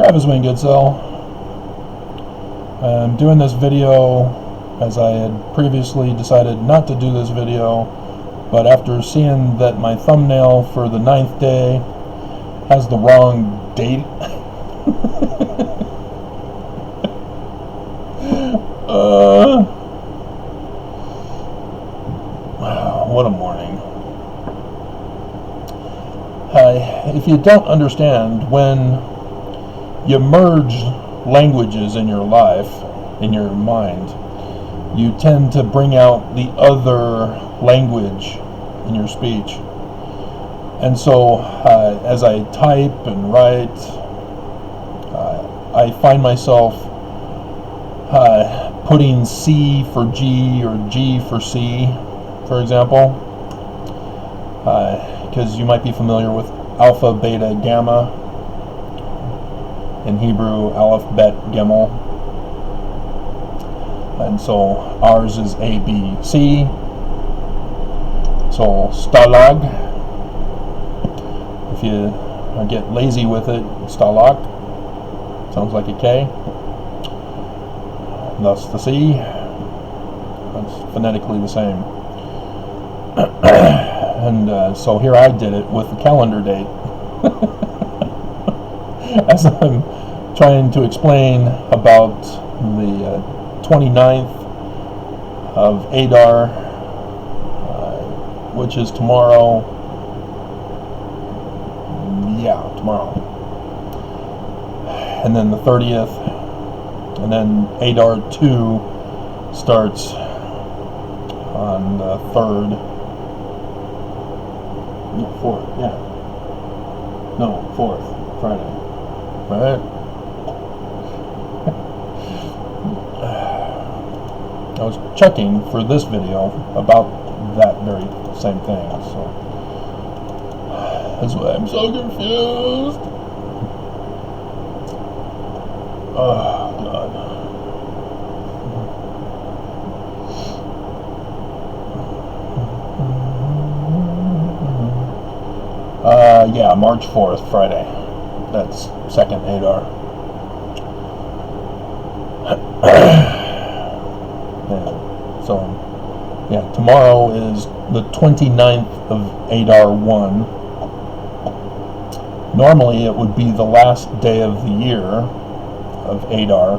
Travis Wayne Goodsell. I'm doing this video as I had previously decided not to do this video, but after seeing that my thumbnail for the 9th day has the wrong date, what a morning. If you don't understand, when you merge languages in your life, in your mind, you tend to bring out the other language in your speech. And so as I type and write, I find myself putting C for G or G for C, for example, because you might be familiar with alpha, beta, gamma. In Hebrew, aleph, bet, gimel. And so ours is A, B, C. So stalag. If you get lazy with it, stalag. Sounds like a K. Thus the C. That's phonetically the same. And so here I did it with the calendar date. As I'm trying to explain about the 29th of Adar, which is tomorrow. Yeah, tomorrow. And then the 30th, and then Adar 2 starts on the 3rd. 4th, yeah. No, 4th, Friday. Right? I was checking for this video about that very same thing, so that's why I'm so confused. Oh, God. Yeah, March 4th, Friday. That's 2nd Adar. So, yeah, tomorrow is the 29th of Adar 1. Normally it would be the last day of the year of Adar,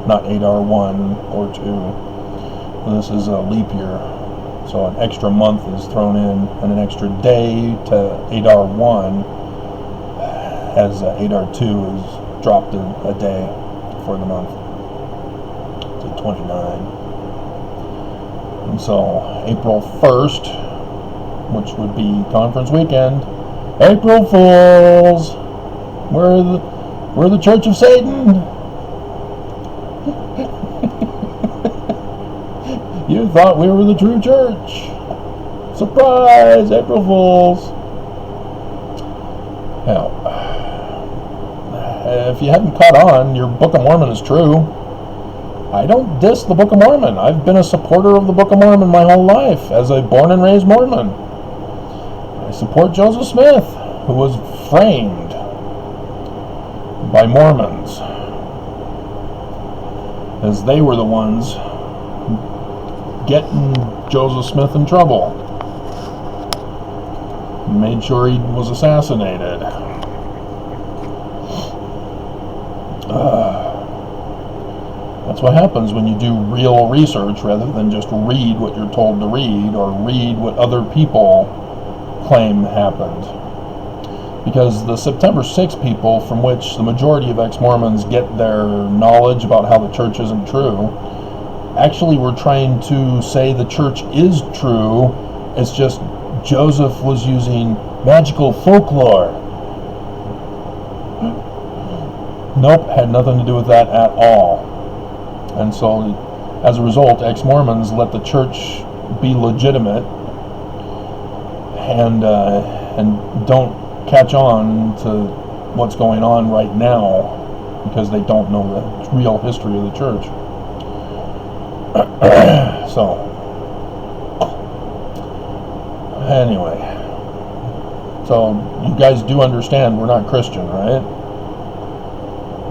not Adar 1 or 2. This is a leap year, so an extra month is thrown in, and an extra day to Adar 1, as Adar 2 is dropped a day for the month to 29. And so April 1st, which would be conference weekend, April Fools! We're the Church of Satan! You thought we were the true church! Surprise! April Fools! Now, if you hadn't caught on, your Book of Mormon is true. I don't diss the Book of Mormon. I've been a supporter of the Book of Mormon my whole life as a born and raised Mormon. I support Joseph Smith, who was framed by Mormons, as they were the ones getting Joseph Smith in trouble. Made sure he was assassinated. That's what happens when you do real research rather than just read what you're told to read or read what other people claim happened. Because the September 6 people, from which the majority of ex-Mormons get their knowledge about how the church isn't true, actually were trying to say the church is true. It's just Joseph was using magical folklore. Nope, had nothing to do with that at all. And so, as a result, ex-Mormons let the church be legitimate and don't catch on to what's going on right now because they don't know the real history of the church. So, anyway, so you guys do understand we're not Christian, right?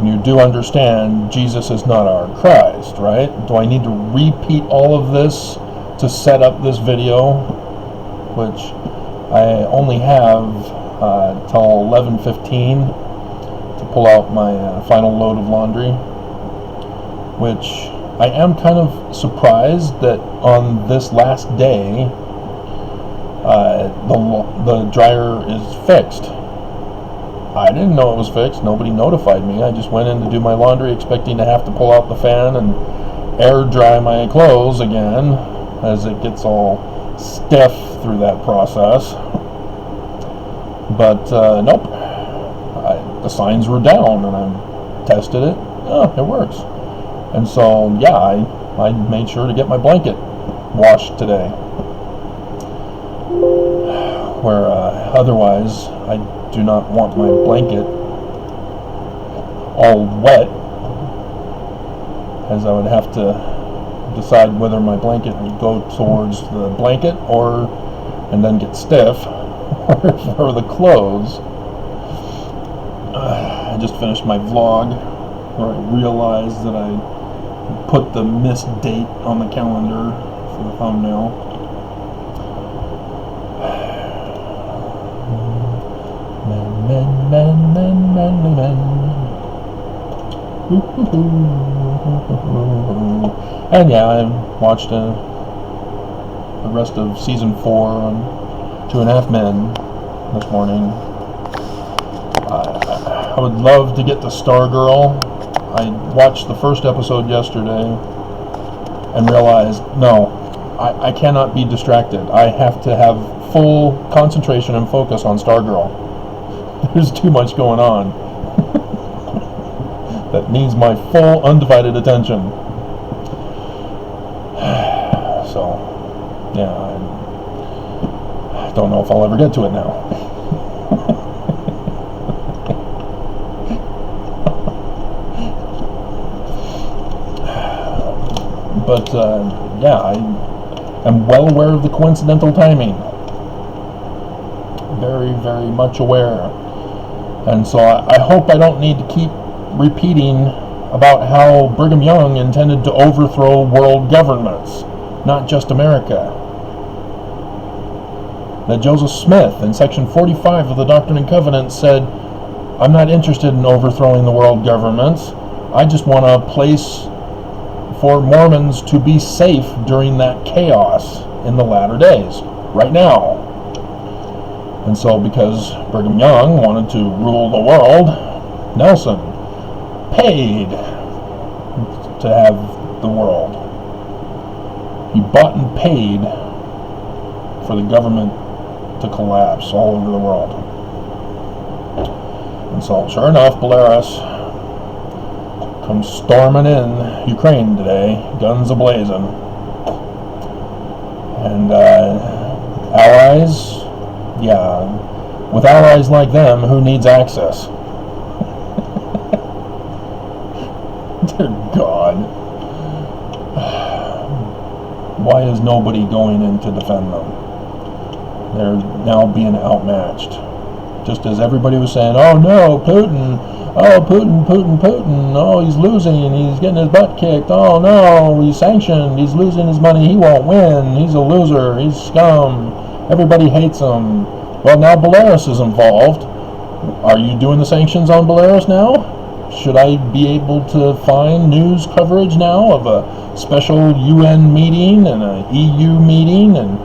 And you do understand Jesus is not our Christ, right? Do I need to repeat all of this to set up this video, which I only have till 11:15 to pull out my final load of laundry, which I am kind of surprised that on this last day the dryer is fixed. I didn't know it was fixed. Nobody notified me. I just went in to do my laundry expecting to have to pull out the fan and air dry my clothes again as it gets all stiff through that process. But nope. The signs were down and I tested it. Oh, it works. And so, yeah, I made sure to get my blanket washed today. Where otherwise I do not want my blanket all wet, as I would have to decide whether my blanket would go towards the blanket and then get stiff, or the clothes. I just finished my vlog where I realized that I put the missed date on the calendar for the thumbnail. Men. And yeah, I watched the rest of season 4 on 2.5 Men this morning. I would love to get to Stargirl. I watched the first episode yesterday and realized, no, I cannot be distracted. I have to have full concentration and focus on Stargirl. There's too much going on that needs my full undivided attention. So, yeah, I don't know if I'll ever get to it now. But, yeah, I am well aware of the coincidental timing. Very, very much aware. And so I hope I don't need to keep repeating about how Brigham Young intended to overthrow world governments, not just America. That Joseph Smith in section 45 of the Doctrine and Covenants said, I'm not interested in overthrowing the world governments. I just want a place for Mormons to be safe during that chaos in the latter days, right now. And so because Brigham Young wanted to rule the world, Nelson paid to have the world. He bought and paid for the government to collapse all over the world. And so, sure enough, Belarus comes storming in Ukraine today, guns a-blazing. And allies, yeah, with allies like them, who needs access? Dear God. Why is nobody going in to defend them? They're now being outmatched. Just as everybody was saying, oh no, Putin, oh Putin, oh he's losing, he's getting his butt kicked, oh no, he's sanctioned, he's losing his money, he won't win, he's a loser, he's scum, everybody hates him. Well, now Belarus is involved. Are you doing the sanctions on Belarus now? Should I be able to find news coverage now of a special UN meeting and an EU meeting and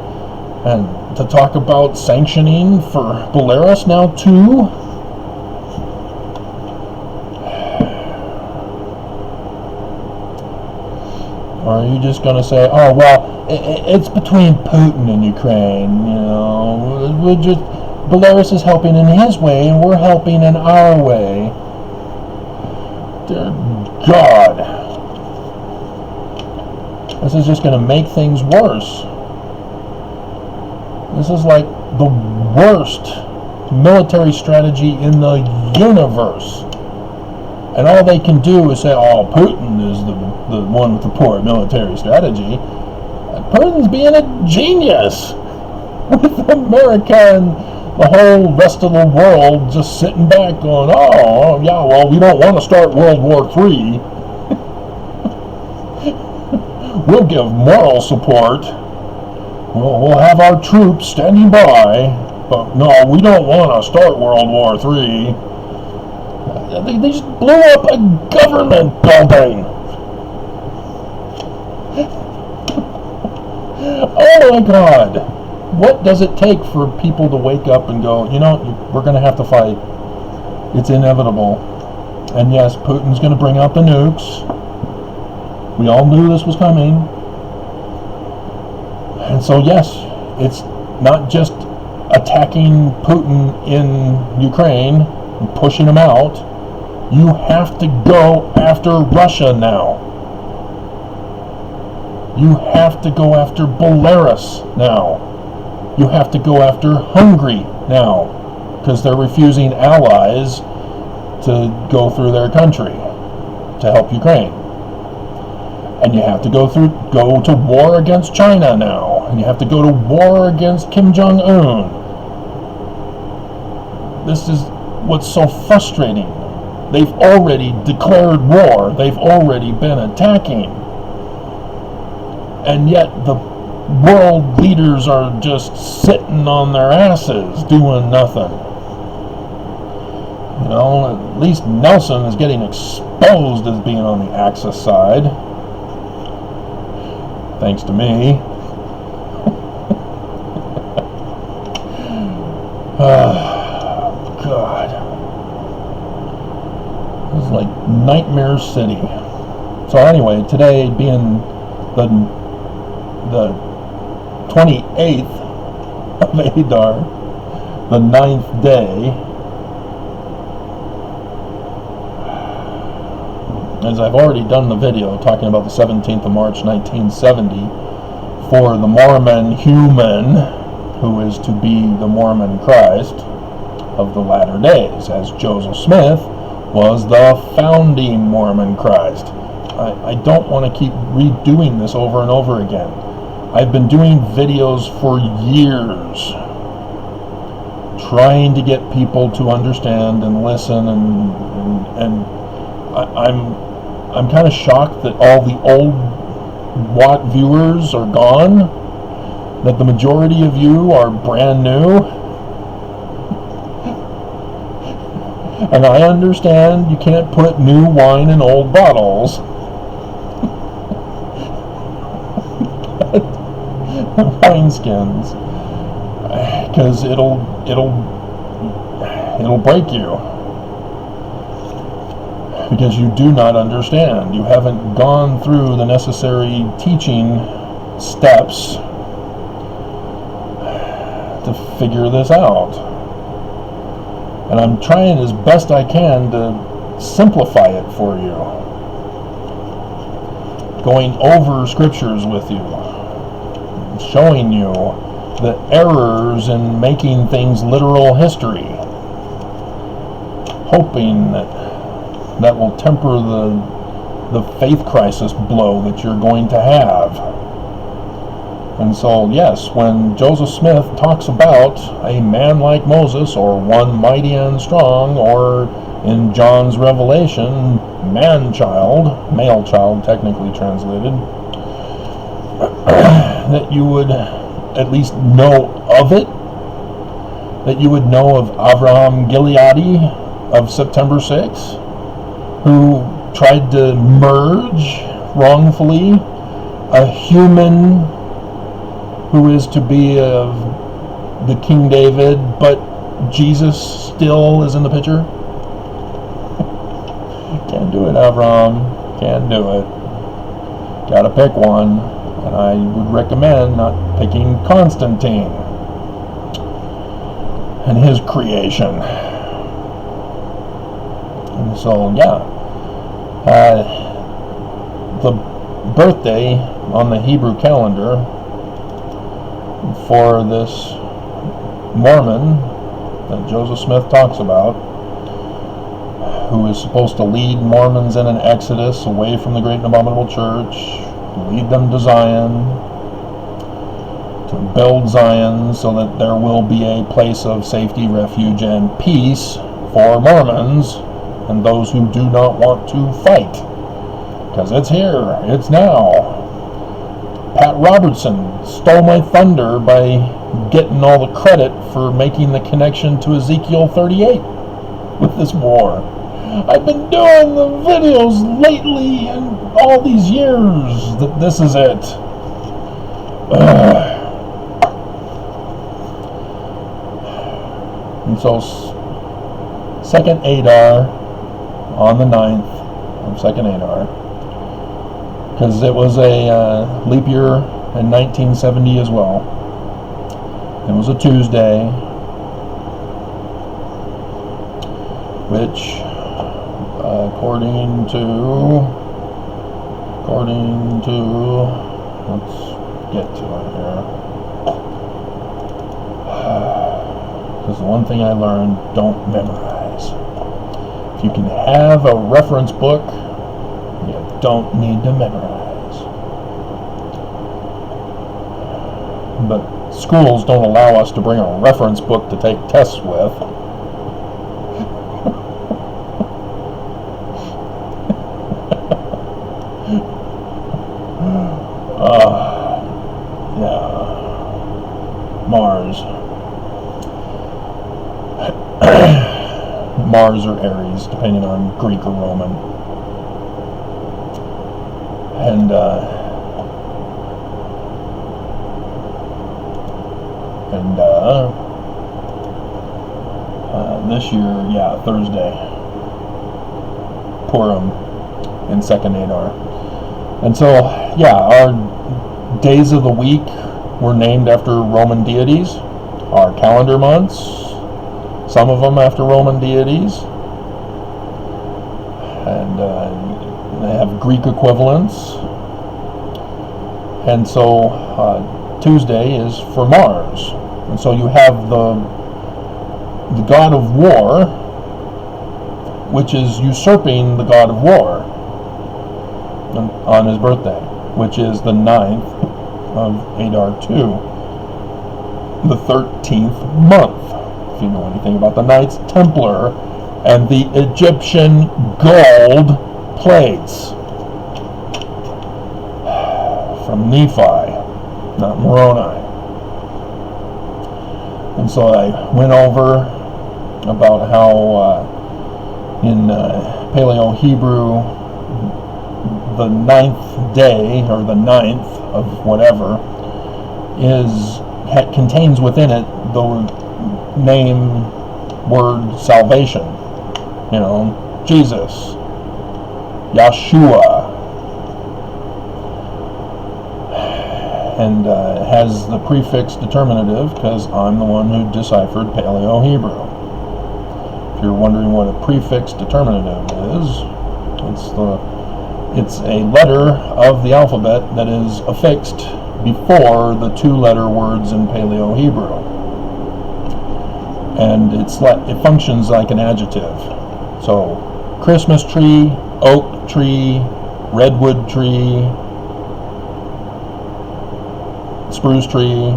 to talk about sanctioning for Belarus now too? Or are you just going to say, oh, well, it's between Putin and Ukraine, you know, Belarus is helping in his way and we're helping in our way. Dear God. This is just going to make things worse. This is like the worst military strategy in the universe. And all they can do is say, oh, Putin is the one with the poor military strategy. Putin's being a genius with America and the whole rest of the world just sitting back going, oh, yeah, well, we don't want to start World War III. We'll give moral support. We'll have our troops standing by. But no, we don't want to start World War III. They just blew up a government building. Oh my God. What does it take for people to wake up and go, you know, we're going to have to fight. It's inevitable. And yes, Putin's going to bring out the nukes. We all knew this was coming. And so yes, it's not just attacking Putin in Ukraine and pushing him out. You have to go after Russia now. You have to go after Belarus now. You have to go after Hungary now, because they're refusing allies to go through their country to help Ukraine. And you have to go to war against China now, and you have to go to war against Kim Jong-un. This is what's so frustrating. They've already declared war. They've already been attacking. And yet the world leaders are just sitting on their asses doing nothing. You know, at least Nelson is getting exposed as being on the Axis side. Thanks to me. God. It's like Nightmare City. So anyway, today being the 28th of Adar, the 9th day, as I've already done the video talking about the 17th of March 1970 for the Mormon human who is to be the Mormon Christ of the latter days, as Joseph Smith was the founding Mormon Christ. I don't want to keep redoing this over and over again. I've been doing videos for years trying to get people to understand and listen, and I'm kind of shocked that all the old Watt viewers are gone, that the majority of you are brand new. And I understand you can't put new wine in old bottles. Wineskins, because it'll break you, because you do not understand. You haven't gone through the necessary teaching steps to figure this out. And I'm trying as best I can to simplify it for you, going over scriptures with you, showing you the errors in making things literal history, hoping that will temper the faith crisis blow that you're going to have. And so, yes, when Joseph Smith talks about a man like Moses, or one mighty and strong, or in John's Revelation, man-child, male-child technically translated, that you would at least know of it, that you would know of Avraham Gileadi of September 6th, who tried to merge wrongfully a human who is to be of the King David, but Jesus still is in the picture. Can't do it, Avraham. Can't do it. Gotta pick one. And I would recommend not picking Constantine and his creation. And so, yeah. The birthday on the Hebrew calendar for this Mormon that Joseph Smith talks about, who is supposed to lead Mormons in an exodus away from the great and abominable church, lead them to Zion, build Zion so that there will be a place of safety, refuge, and peace for Mormons and those who do not want to fight. Because it's here, it's now. Pat Robertson stole my thunder by getting all the credit for making the connection to Ezekiel 38 with this war. I've been doing the videos lately and all these years that this is it. And so, second Adar on the 9th of second Adar, because it was a leap year in 1970 as well. It was a Tuesday, which, according to, let's get to it here. Because the one thing I learned, don't memorize. If you can have a reference book, you don't need to memorize. But schools don't allow us to bring a reference book to take tests with. Mars or Aries, depending on Greek or Roman. And this year, Thursday, Purim in second Adar. And so, our days of the week were named after Roman deities. Our calendar months, some of them after Roman deities, and they have Greek equivalents. And so Tuesday is for Mars, and so you have the god of war, which is usurping the god of war on his birthday, which is the 9th of Adar 2, the 13th month. If you know anything about the Knights Templar and the Egyptian gold plates from Nephi, not Moroni. And so I went over about how in Paleo-Hebrew the 9th day, or the 9th of whatever, contains within it the name, word, salvation. You know, Jesus, Yeshua, and has the prefix determinative because I'm the one who deciphered Paleo-Hebrew. If you're wondering what a prefix determinative is, it's a letter of the alphabet that is affixed before the two-letter words in Paleo-Hebrew. And it functions like an adjective. So, Christmas tree, oak tree, redwood tree, spruce tree,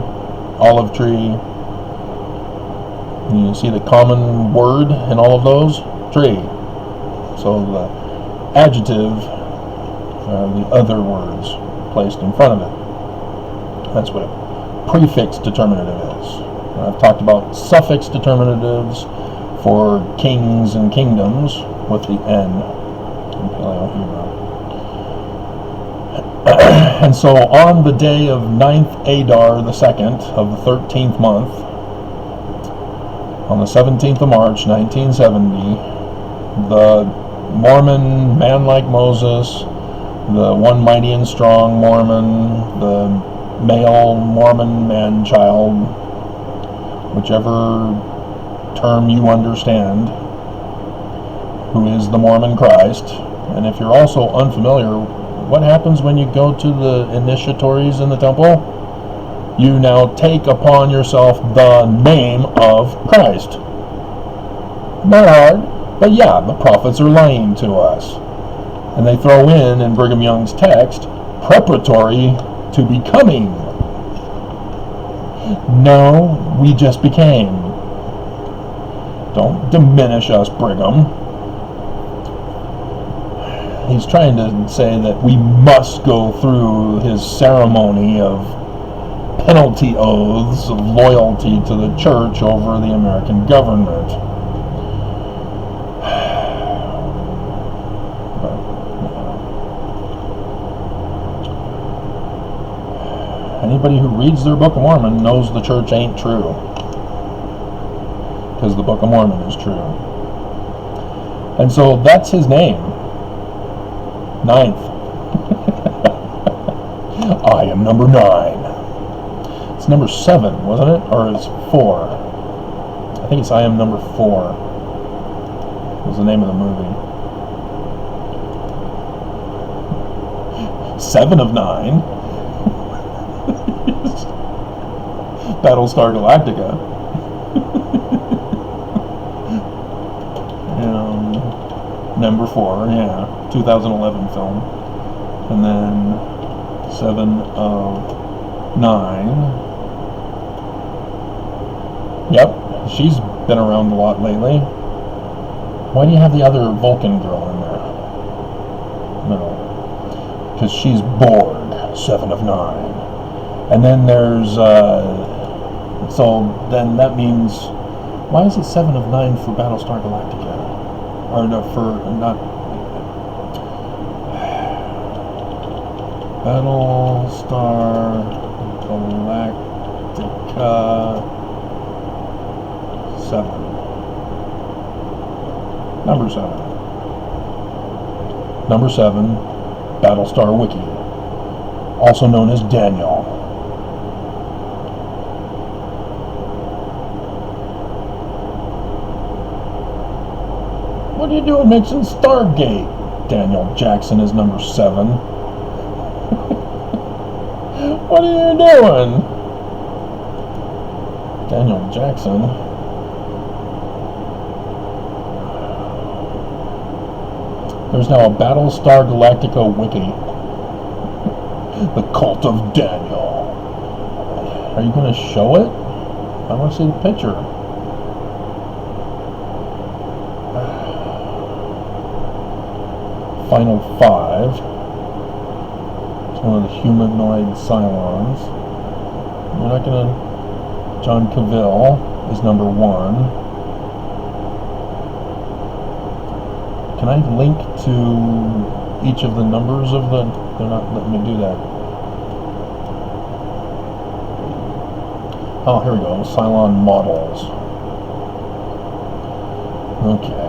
olive tree. And you see the common word in all of those? Tree. So the adjective are the other words placed in front of it. That's what a prefix determinative is. I've talked about suffix determinatives for kings and kingdoms with the N in Paleo-Hebrew. And so on the day of 9th Adar, the 2nd of the 13th month, on the 17th of March, 1970, the Mormon man like Moses, the one mighty and strong Mormon, the male Mormon man-child, whichever term you understand, who is the Mormon Christ. And if you're also unfamiliar, what happens when you go to the initiatories in the temple? You now take upon yourself the name of Christ. Not hard, but the prophets are lying to us. And they throw in Brigham Young's text, preparatory to becoming No, we just became. Don't diminish us, Brigham. He's trying to say that we must go through his ceremony of penalty oaths of loyalty to the church over the American government. Anybody who reads their Book of Mormon knows the church ain't true, because the Book of Mormon is true. And so that's his name. 9th. I am number 9. It's number 7, wasn't it? Or it's 4. I think it's I am number 4. Was the name of the movie. 7 of 9. Battlestar Galactica. Number 4, yeah, 2011 film. And then 7 of 9. Yep, she's been around a lot lately. Why do you have the other Vulcan girl in there? No. Because she's bored. 7 of 9. And then there's, so then that means, why is it 7 of 9 for Battlestar Galactica? Or no, for, not, Battlestar Galactica 7. Number 7. Number 7, Battlestar Wiki, also known as Daniel. What are you doing mixing Stargate? Daniel Jackson is number 7. What are you doing? Daniel Jackson. There's now a Battlestar Galactica wiki. The Cult of Daniel. Are you going to show it? I want to see the picture. Final 5. It's one of the humanoid Cylons. We're not gonna. John Cavill is number 1. Can I link to each of the numbers of the? They're not letting me do that. Oh, here we go. Cylon models. Okay.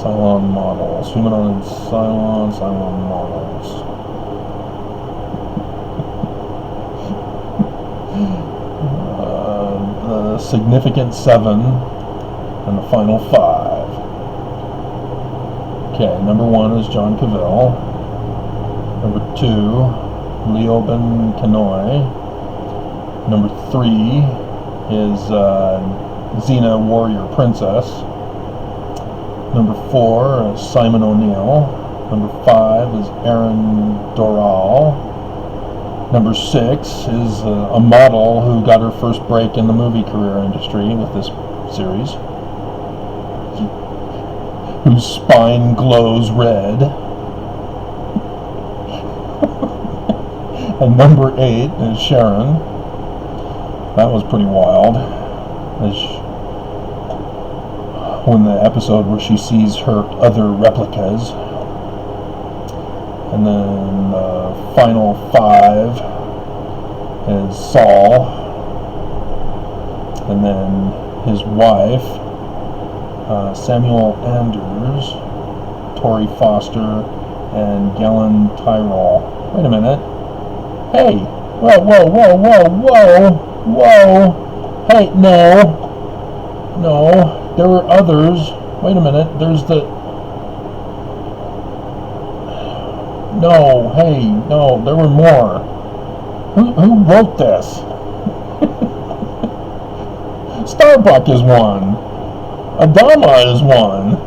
Cylon models. Humanoid Cylon models. The significant 7 and the final 5. Okay, number 1 is John Cavill. Number 2, Leo Ben Kanoy. Number 3 is Xena Warrior Princess. Number 4 is Simon O'Neill. Number 5 is Aaron Doral. Number 6 is a model who got her first break in the movie career industry with this series, whose spine glows red. And number 8 is Sharon. That was pretty wild. When the episode where she sees her other replicas. And then the final 5 is Saul. And then his wife, Samuel Anders, Tori Foster, and Galen Tyrell. Wait a minute. Hey! Whoa, whoa, whoa, whoa, whoa! Whoa! Hey, no! No, there were others. Wait a minute, there's the... No, hey, no, there were more. Who wrote this? Starbuck is one. Adama is one.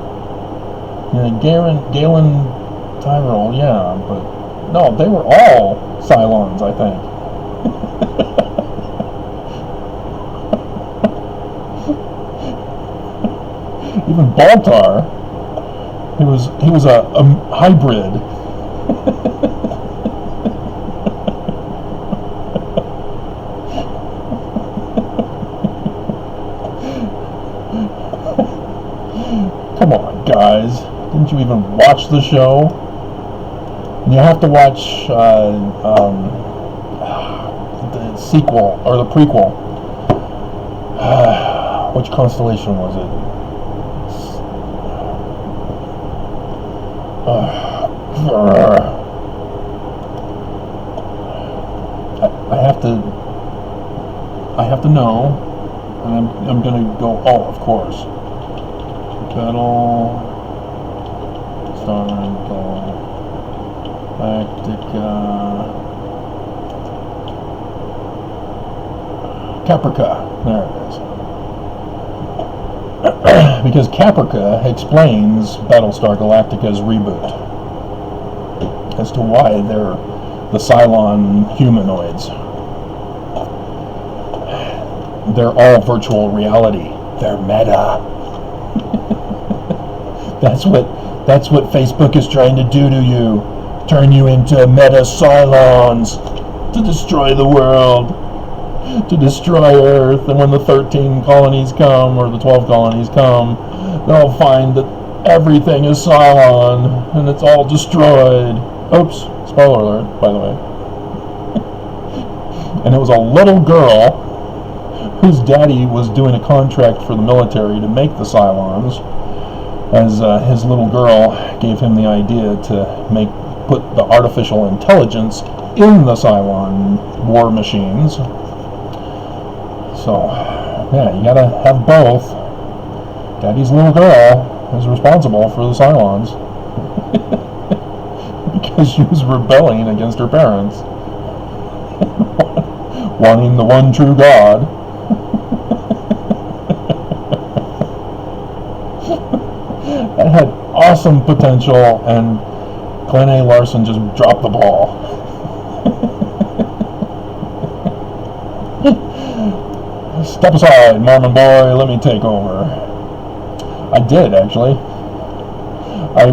Yeah, Galen Tyrell, yeah, but No, they were all Cylons, I think. Even Baltar, he was a hybrid. Come on, guys. Didn't you even watch the show? And you have to watch the sequel, or the prequel. Which constellation was it? I have to know, and I'm gonna go. Oh, of course. Battle Star Galactica Caprica. There it is. Because Caprica explains Battlestar Galactica's reboot as to why they're the Cylon humanoids. They're all virtual reality. They're meta. That's what Facebook is trying to do to you. Turn you into meta Cylons to destroy the world, to destroy Earth. And when the 13 colonies come, or the 12 colonies come, they'll find that everything is Cylon and it's all destroyed. Oops, spoiler alert, by the way. And it was a little girl whose daddy was doing a contract for the military to make the Cylons, as his little girl gave him the idea to put the artificial intelligence in the Cylon war machines. So, yeah, you gotta have both. Daddy's little girl is responsible for the Cylons because she was rebelling against her parents, wanting the one true God. That had awesome potential, and Glenn A. Larson just dropped the ball. Step aside, Mormon boy, let me take over. I did, actually. I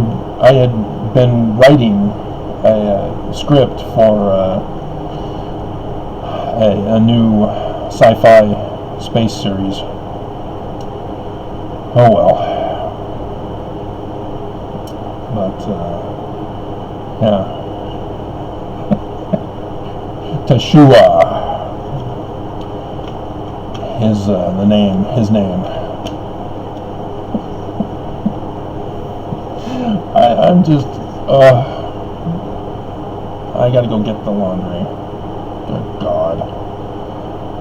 had been writing a script for a new sci-fi space series. Oh well. But, yeah. Teshua is his name. I'm just, I gotta go get the laundry. Good God.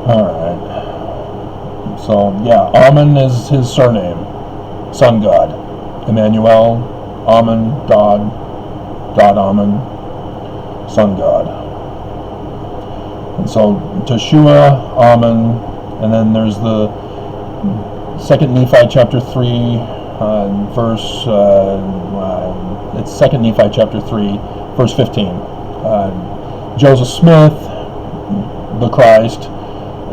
Alright. So, yeah, Amen is his surname. Sun God. Emmanuel. Amen, God, Amen, Sun God. And so Teshua, Amen, and then there's the 2 Nephi chapter 3, verse, it's 2 Nephi chapter 3, verse 15. Joseph Smith, the Christ,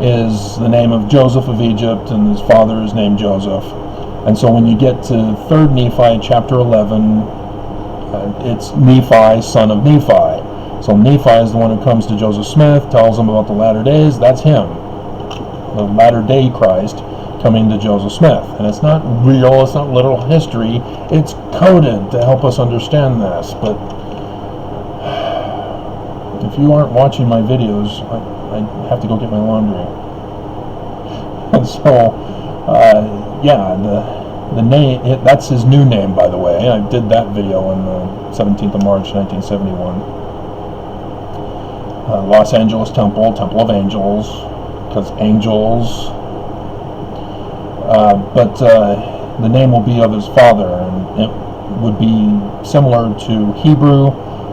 is the name of Joseph of Egypt, and his father is named Joseph. And so when you get to 3 Nephi chapter 11, it's Nephi, son of Nephi. So Nephi is the one who comes to Joseph Smith, tells him about the latter days. That's him, the latter day Christ, coming to Joseph Smith. And it's not real, it's not literal history, it's coded to help us understand this. But if you aren't watching my videos, I have to go get my laundry. And so, yeah, the name, that's his new name, by the way. I did that video on the 17th of March, 1971. Los Angeles Temple, Temple of Angels, because angels. But the name will be of his father, and it would be similar to Hebrew,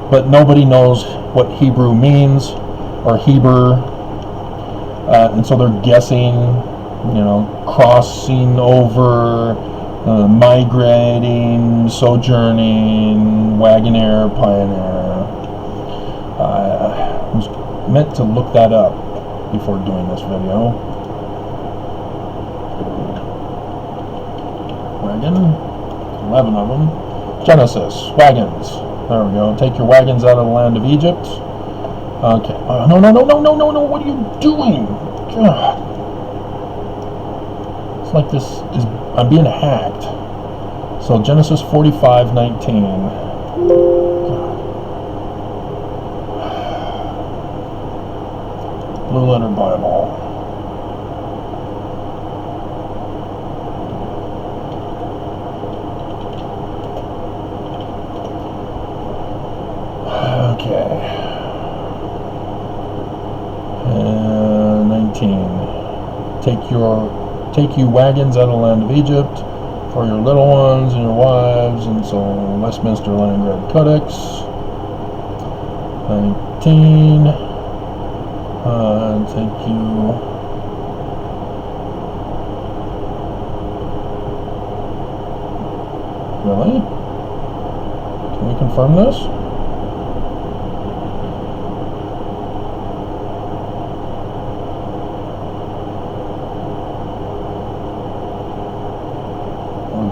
but nobody knows what Hebrew means, or Heber, and so they're guessing, you know, crossing over, migrating, sojourning, wagoner, pioneer. meant to look that up before doing this video. Wagon, 11 of them. Genesis, wagons. There we go. Take your wagons out of the land of Egypt. Okay. No, what are you doing? God. It's like this is, I'm being hacked. So Genesis 45:19. Blue Letter Bible. Okay. 19. Take you wagons out of the land of Egypt for your little ones and your wives, and so Westminster Leningrad Codex. 19. Take you. Really? Can we confirm this?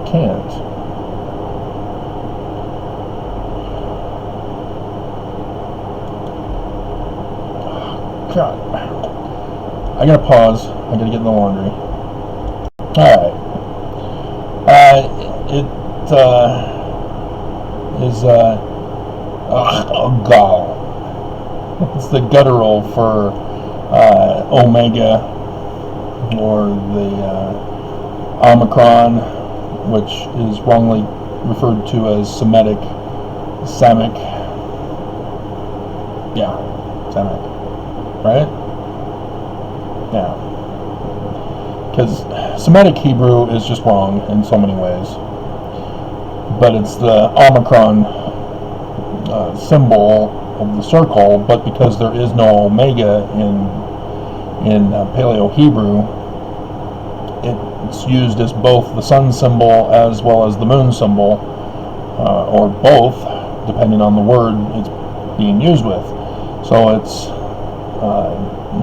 Can't. God. I gotta pause. I gotta get in the laundry. Alright. It is oh god. It's the guttural for Omega, or the Omicron, which is wrongly referred to as Semitic. Yeah, Semitic. Right? Yeah. Because Semitic Hebrew is just wrong in so many ways. But it's the Omicron symbol of the circle, but because there is no Omega in Paleo Hebrew, it's used as both the sun symbol as well as the moon symbol, or both, depending on the word it's being used with. So it's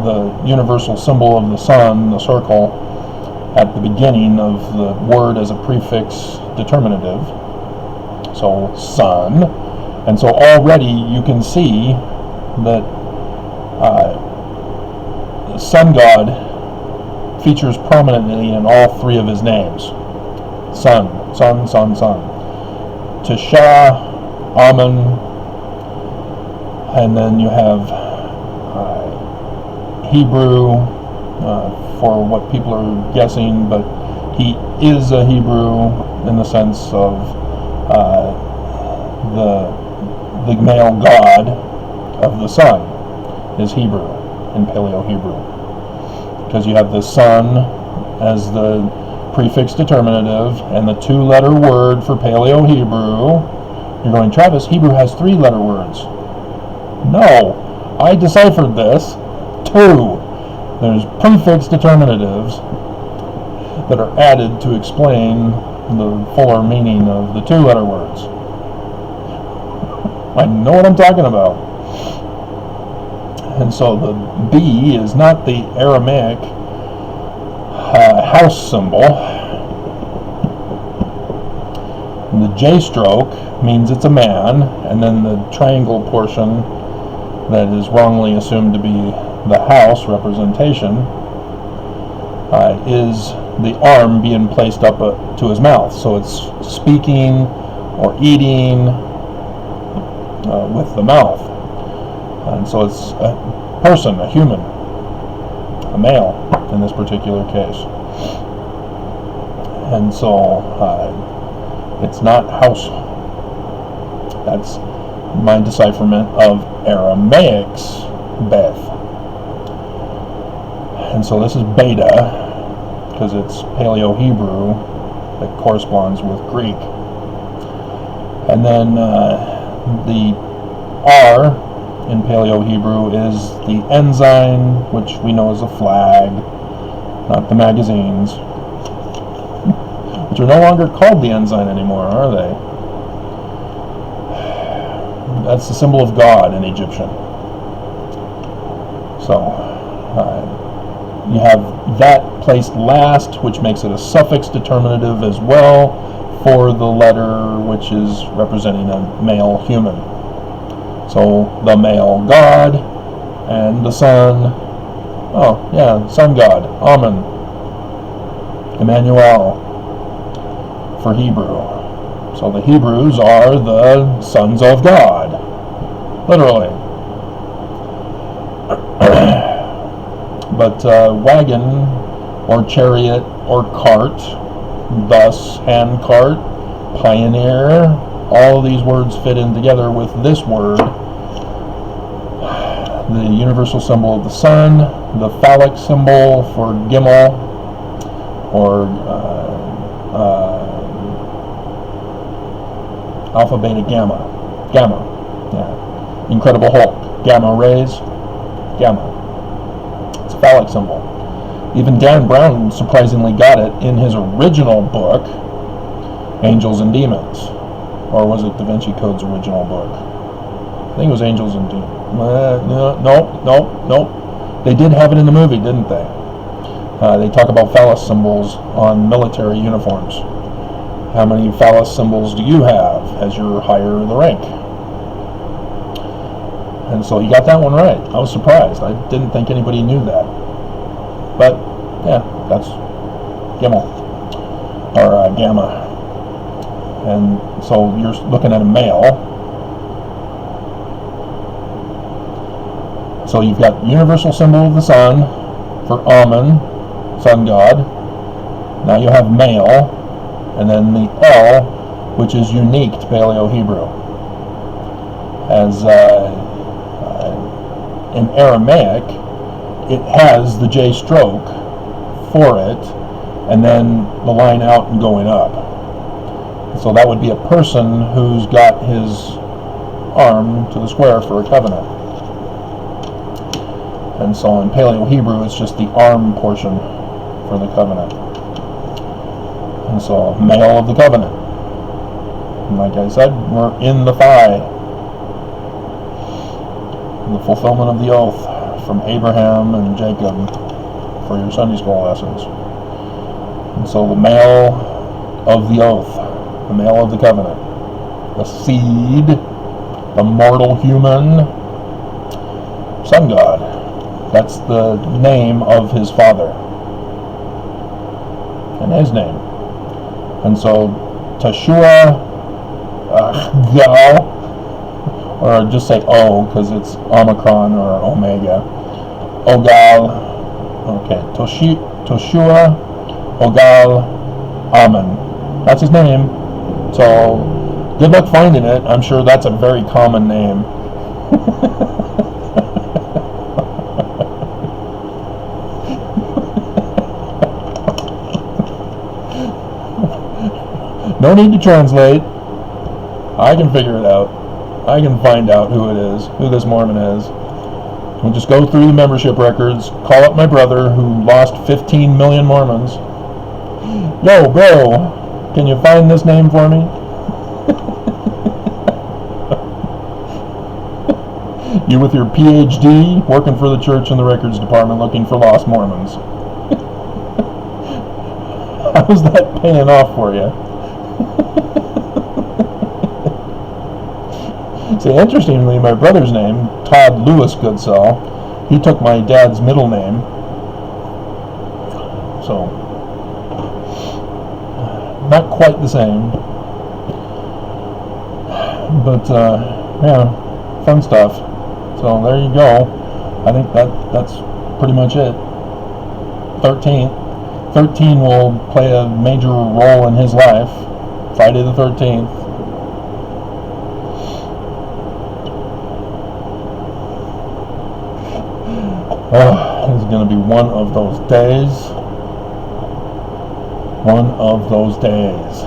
the universal symbol of the sun, the circle, at the beginning of the word as a prefix determinative. So sun. And so already you can see that the sun god features prominently in all three of his names. Sun. Tisha, Amen, and then you have Hebrew for what people are guessing, but he is a Hebrew in the sense of the male god of the sun is Hebrew in Paleo Hebrew. Because you have the sun as the prefix determinative and the two-letter word for Paleo Hebrew. You're going, Travis, Hebrew has three-letter words. No, I deciphered this. Two. There's prefix determinatives that are added to explain the fuller meaning of the two-letter words. I know what I'm talking about. And so the B is not the Aramaic house symbol. And the J stroke means it's a man, and then the triangle portion that is wrongly assumed to be the house representation is the arm being placed up to his mouth. So it's speaking or eating with the mouth. And so it's a person, a human, a male in this particular case. And so it's not house. That's my decipherment of Aramaic's Beth. And so this is beta, because it's Paleo Hebrew that corresponds with Greek. And then the R in Paleo Hebrew is the ensign, which we know as a flag, not the magazines, which are no longer called the ensign anymore, are they? That's the symbol of God in Egyptian. So you have that placed last, which makes it a suffix determinative as well for the letter, which is representing a male human. So the male God and the son, sun God, Amen, Emmanuel for Hebrew. So the Hebrews are the sons of God, literally. But wagon or chariot or cart, thus hand cart, pioneer, all of these words fit in together with this word, the universal symbol of the sun, the phallic symbol for Gimel, or Alpha, Beta, Gamma, yeah, Incredible Hulk, gamma rays, gamma. It's a phallic symbol. Even Dan Brown surprisingly got it in his original book, Angels and Demons. Or was it Da Vinci Code's original book? I think it was Angels and Demons. Nope. They did have it in the movie, didn't they? They talk about phallus symbols on military uniforms. How many phallus symbols do you have as you're higher in the rank? And so he got that one right. I was surprised. I didn't think anybody knew that. But, yeah, that's Gimel, or Gamma. And so you're looking at a male. So you've got universal symbol of the sun for Amen, sun god. Now you have male, and then the L, which is unique to Paleo-Hebrew. As in Aramaic, it has the J stroke for it, and then the line out and going up. So that would be a person who's got his arm to the square for a covenant. And so in Paleo-Hebrew, it's just the arm portion for the covenant. And so male of the covenant. And like I said, we're in the thigh. The fulfillment of the oath from Abraham and Jacob for your Sunday school lessons. And so the male of the oath, the male of the covenant, the seed, the mortal human, sun god. That's the name of his father and his name. And so Teshua Gal, or just say O because it's Omicron or Omega. Ogal, okay, Toshua Ogal Amen. That's his name. So good luck finding it. I'm sure that's a very common name. No need to translate. I can figure it out. I can find out who it is, who this Mormon is. We'll just go through the membership records, call up my brother who lost 15 million Mormons. Yo, bro, can you find this name for me? You with your PhD, working for the church in the records department looking for lost Mormons. How's that paying off for you? See, interestingly, my brother's name, Todd Lewis Goodsell, he took my dad's middle name. So, not quite the same. But, yeah, fun stuff. So, there you go. I think that's pretty much it. 13 will play a major role in his life. Friday the 13th. Oh, it's going to be one of those days. One of those days.